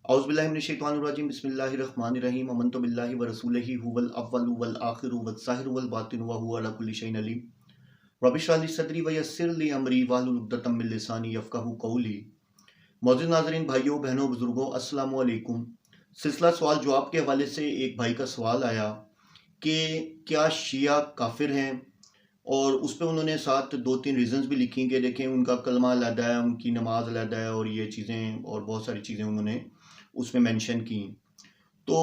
औज़ु बिल्लाहि मिनश शैतानिर रजीम बिस्मिल्लाहिर रहमानिर रहीम आमनतु बिल्लाहि व रसूलिही हुवल अव्वलु वल आखिरु वज़ ज़ाहिरु वल बातिनु व हुवा अला कुल्लि शैइन अलीम रब्बि इश्रह ली सदरी व यस्सिर ली अमरी वहलुल उक़दतम मिन लिसानी यफ़क़हू क़ौली। मौजूद नाज़रीन, भाइयों बहनों बुज़ुर्गों, अस्सलामु अलैकुम। सिलसिला सवाल जवाब के हवाले से एक भाई का सवाल आया कि क्या शिया काफिर हैं, और उस पर उन्होंने साथ 2-3 रीज़न्स भी लिखी कि देखें उनका कलमा अलहदा है, उनकी नमाज अलहदा है, और ये चीज़ें और बहुत सारी चीज़ें उन्होंने उसमें मेंशन की। तो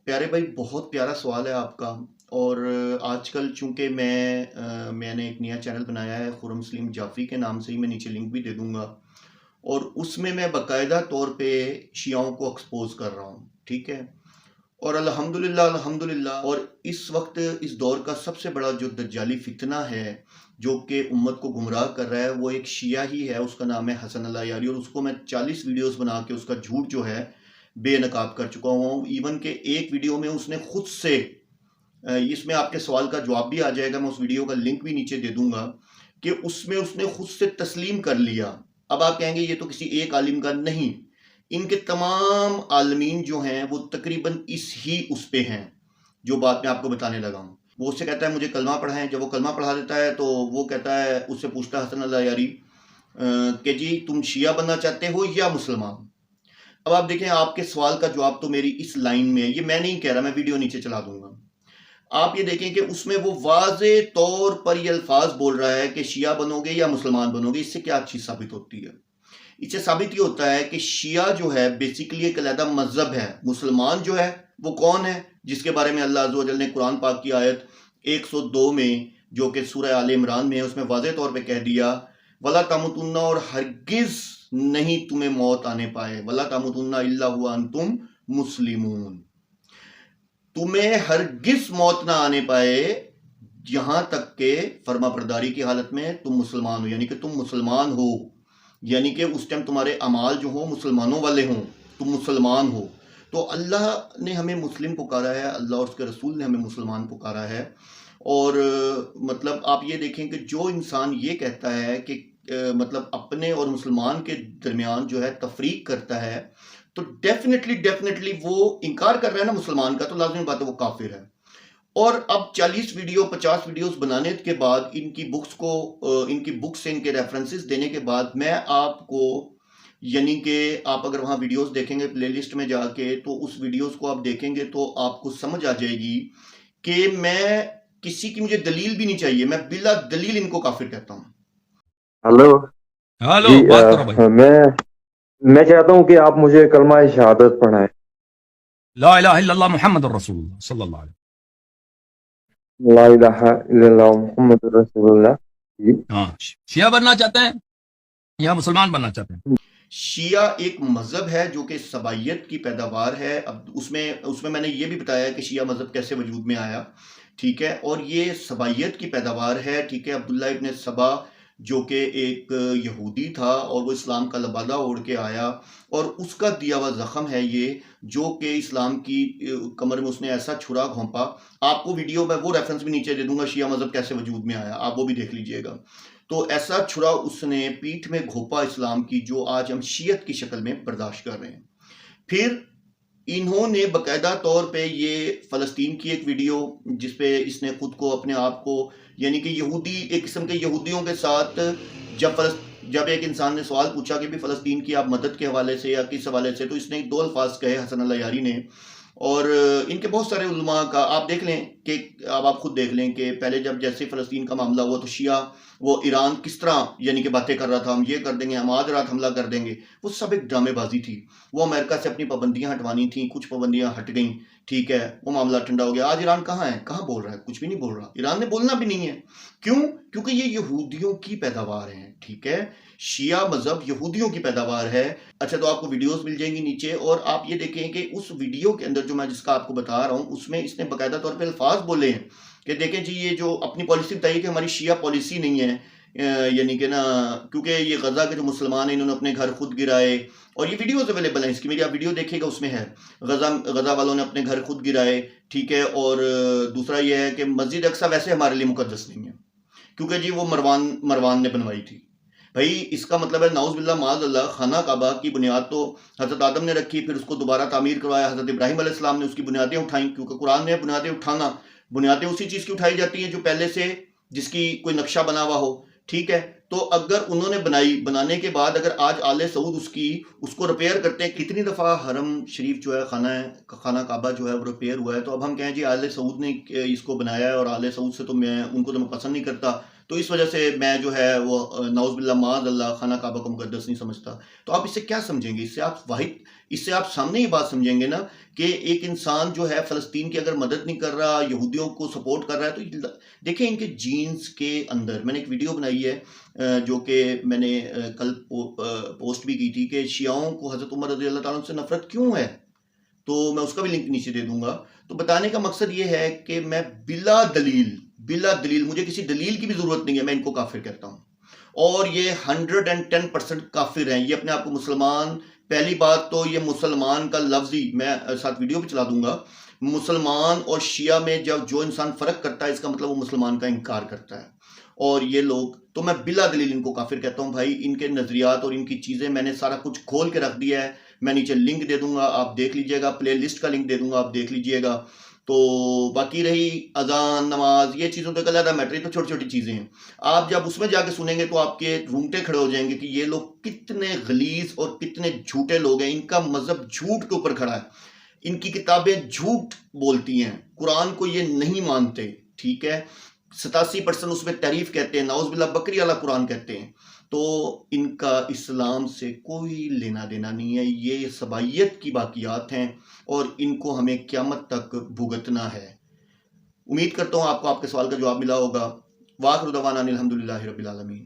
प्यारे भाई, बहुत प्यारा सवाल है आपका। और आजकल चूँकि मैंने एक नया चैनल बनाया है खुर्रम सलीम जाफ़री के नाम से ही, मैं नीचे लिंक भी दे दूँगा, और उसमें मैं बाकायदा तौर पे शियाओं को एक्सपोज़ कर रहा हूँ, ठीक है। और अल्हम्दुलिल्लाह और इस वक्त इस दौर का सबसे बड़ा जो दज्जाली फितना है जो कि उम्मत को गुमराह कर रहा है, वो एक शिया ही है, उसका नाम है हसन अल यारी। और उसको मैं 40 वीडियोस बना के उसका झूठ जो है बेनकाब कर चुका हूँ। इवन के एक वीडियो में उसने खुद से, इसमें आपके सवाल का जवाब भी आ जाएगा, मैं उस वीडियो का लिंक भी नीचे दे दूंगा, कि उसमें उसने खुद से तस्लीम कर लिया। अब आप कहेंगे ये तो किसी एक आलिम का नहीं, इनके तमाम आलमीन जो हैं वो तकरीबन इस ही उस पे हैं जो बात मैं आपको बताने लगा हूँ। वो उससे कहता है मुझे कलमा पढ़ाएं, जब वो कलमा पढ़ा देता है तो वो कहता है, उससे पूछता है हसन अल यारी कि जी तुम शिया बनना चाहते हो या मुसलमान। अब आप देखें, आपके सवाल का जवाब तो मेरी इस लाइन में है, ये मैं नहीं कह रहा, मैं वीडियो नीचे चला दूंगा। आप ये देखें कि उसमें वो वाज़े तौर पर ये अल्फाज बोल रहा है कि शिया बनोगे या मुसलमान बनोगे। इससे क्या चीज़ साबित होती है? इससे साबित ये होता है कि शिया जो है बेसिकली एक अलहदा मजहब है। मुसलमान जो है वो कौन है, जिसके बारे में अल्लाह अज़्ज़ व जल ने कुरान पाक की आयत 102 में, जो कि सूरह आले इमरान में है, उसमें वाज़े तौर पे कह दिया वला तमुतुन्ना, और हरगिज़ नहीं तुम्हें मौत आने पाए, वला तमुतुन्ना इल्ला हुआ अंतुम मुस्लिमून, तुम्हें हरगिज़ मौत ना आने पाए यहां तक के फर्मा बरदारी की हालत में तुम मुसलमान हो, यानी कि तुम मुसलमान हो, यानी कि उस टाइम तुम्हारे अमाल जो हो मुसलमानों वाले हों, तुम मुसलमान हो। तो अल्लाह ने हमें मुस्लिम पुकारा है, अल्लाह और उसके रसूल ने हमें मुसलमान पुकारा है। और मतलब आप ये देखें कि जो इंसान ये कहता है कि मतलब अपने और मुसलमान के दरमियान जो है तफरीक करता है, तो डेफिनेटली वो इनकार कर रहा है ना मुसलमान का, तो लाज़मी बात है वो काफिर है। और अब 40 वीडियो 50 वीडियोस बनाने के बाद, इनकी बुक्स से इनके रेफरेंसेस देने के बाद, मैं आपको, यानी कि आप अगर वहाँ वीडियोस देखेंगे प्लेलिस्ट में जाके, तो उस वीडियोस को आप देखेंगे तो आपको समझ आ जाएगी कि मैं किसी की मुझे दलील भी नहीं चाहिए, मैं बिला दलील इनको काफिर कहता हूँ। हेलो हेलो, जी, बात करो भाई। मैं चाहता हूँ कि आप मुझे कलमा शहादत पढ़ाएं। ला इलाहा इल्लल्लाह मुहम्मदुर रसूलुल्लाह सल्लल्लाहु अलैहि ला इलाहा इल्लल्लाह मुहम्मदुर रसूलुल्लाह। जी वसल्लम। हाँ, शिया बनना चाहते हैं या मुसलमान बनना चाहते हैं? शिया एक मज़हब है जो कि सबाइयत की पैदावार है। अब उसमें मैंने ये भी बताया कि शिया मज़हब कैसे वजूद में आया, ठीक है। और ये सबाइयत की पैदावार है, ठीक है। अब्दुल्ला इब्न सबा जो कि एक यहूदी था और वो इस्लाम का लबादा ओढ़ के आया, और उसका दिया हुआ ज़ख़म है ये, जो कि इस्लाम की कमर में उसने ऐसा छुरा घोंपा। आपको वीडियो में वो रेफरेंस भी नीचे दे दूंगा, शिया मज़हब कैसे वजूद में आया, आप वो भी देख लीजिएगा। तो ऐसा छुरा उसने पीठ में घोपा इस्लाम की, जो आज हम शियत की शक्ल में बर्दाश्त कर रहे हैं। फिर इन्होंने बाकायदा तौर पे ये फ़लस्तीन की एक वीडियो, जिसपे इसने खुद को, अपने आप को, यानी कि यहूदी, एक किस्म के यहूदियों के साथ, जब एक इंसान ने सवाल पूछा कि भी फ़लस्तीन की आप मदद के हवाले से या किस हवाले से, तो इसने 2 अल्फाज कहे हसन अल यारी ने। और इनके बहुत सारे उलमा का आप देख लें कि, अब आप खुद देख लें कि पहले जब जैसे फ़लस्तीन का मामला हुआ तो शिया वो ईरान किस तरह यानी कि बातें कर रहा था, हम ये कर देंगे, हम आज रात हमला कर देंगे, वो सब एक ड्रामेबाजी थी। वो अमेरिका से अपनी पाबंदियां हटवानी थी, कुछ पाबंदियां हट गई, ठीक है, वो मामला ठंडा हो गया। आज ईरान कहाँ है, कहाँ बोल रहा है, कुछ भी नहीं बोल रहा, ईरान ने बोलना भी नहीं है। क्यों? क्योंकि ये यहूदियों की पैदावार है, ठीक है। शिया मज़हब यहूदियों की पैदावार है। अच्छा, तो आपको वीडियोस मिल जाएंगी नीचे, और आप ये देखें कि उस वीडियो के अंदर जो मैं जिसका आपको बता रहा हूँ, उसमें इसने बाकायदा तौर पे अल्फाज बोले हैं कि देखें जी, ये जो अपनी पॉलिसी बताई कि हमारी शिया पॉलिसी नहीं है, यानी कि ना, क्योंकि ये गजा के जो मुसलमान हैं इन्होंने अपने घर खुद गिराए, और ये वीडियोस अवेलेबल हैं इसकी, मेरी आप वीडियो देखिएगा, उसमें है गजा वालों ने अपने घर खुद गिराए, ठीक है। और दूसरा ये है कि मस्जिद अक्सा वैसे हमारे लिए मुकद्दस नहीं है, क्योंकि जी वो मरवान ने बनवाई थी। بھائی اس کا مطلب ہے نعوذ باللہ معاذ اللہ خانہ کعبہ کی بنیاد تو حضرت آدم نے رکھی، پھر اس کو دوبارہ تعمیر کروایا، حضرت ابراہیم علیہ السلام نے اس کی بنیادیں اٹھائیں، کیونکہ قرآن میں بنیادیں اٹھانا، بنیادیں اسی چیز کی اٹھائی جاتی ہیں جو پہلے سے جس کی کوئی نقشہ بنا ہوا ہو، ٹھیک ہے؟ تو اگر انہوں نے بنانے کے بعد اگر آج آل سعود اس کو ریپیئر کرتے ہیں، کتنی دفعہ حرم شریف جو ہے خانہ کعبہ جو ہے وہ ریپیئر ہوا ہے، تو اب ہم کہیں جی آل سعود نے اس کو بنایا ہے اور آل سعود سے تو ان کو تو میں پسند نہیں کرتا، تو اس وجہ سے میں جو ہے وہ نعوذ باللہ معاذ اللہ خانہ کعبہ کو مقدس نہیں سمجھتا. تو آپ اس سے کیا سمجھیں گے؟ اس سے آپ سامنے یہ بات سمجھیں گے نا کہ ایک انسان جو ہے فلسطین کی اگر مدد نہیں کر رہا، یہودیوں کو سپورٹ کر رہا ہے، تو دیکھیں ان کے جینز کے اندر، میں نے ایک ویڈیو بنائی ہے جو کہ میں نے کل پوسٹ بھی کی تھی کہ شیعوں کو حضرت عمر رضی اللہ تعالیٰ عنہ سے نفرت کیوں ہے، تو میں اس کا بھی لنک نیچے دے دوں گا. تو بتانے کا مقصد یہ ہے کہ میں بلا دلیل مجھے کسی دلیل کی بھی ضرورت نہیں ہے، میں ان کو کافر کہتا ہوں، اور یہ 110% کافر ہیں. یہ اپنے آپ کو مسلمان، پہلی بات تو یہ مسلمان کا لفظ ہی میں ساتھ ویڈیو پہ چلا دوں گا، مسلمان اور شیعہ میں جب جو انسان فرق کرتا ہے اس کا مطلب وہ مسلمان کا انکار کرتا ہے. اور یہ لوگ تو میں بلا دلیل ان کو کافر کہتا ہوں. بھائی ان کے نظریات اور ان کی چیزیں میں نے سارا کچھ کھول کے رکھ دیا ہے، میں نیچے لنک دے دوں گا، آپ دیکھ لیجئے گا، پلے لسٹ کا لنک دے دوں گا، آپ دیکھ لیجئے گا. تو باقی رہی اذان، نماز، یہ چیزوں تو علیحدہ میٹر، یہ تو چھوٹی چھوٹی چیزیں ہیں. آپ جب اس میں جا کے سنیں گے تو آپ کے رونگٹے کھڑے ہو جائیں گے کہ یہ لوگ کتنے غلیظ اور کتنے جھوٹے لوگ ہیں. ان کا مذہب جھوٹ کے اوپر کھڑا ہے، ان کی کتابیں جھوٹ بولتی ہیں، قرآن کو یہ نہیں مانتے، ٹھیک ہے؟ 87% اس میں تعریف کہتے ہیں، نعوذ باللہ بکری والا قرآن کہتے ہیں. تو ان کا اسلام سے کوئی لینا دینا نہیں ہے، یہ سبائیت کی باقیات ہیں اور ان کو ہمیں قیامت تک بھگتنا ہے. امید کرتا ہوں آپ کو آپ کے سوال کا جواب ملا ہوگا. وآخر دعوانا الحمدللہ رب العالمین.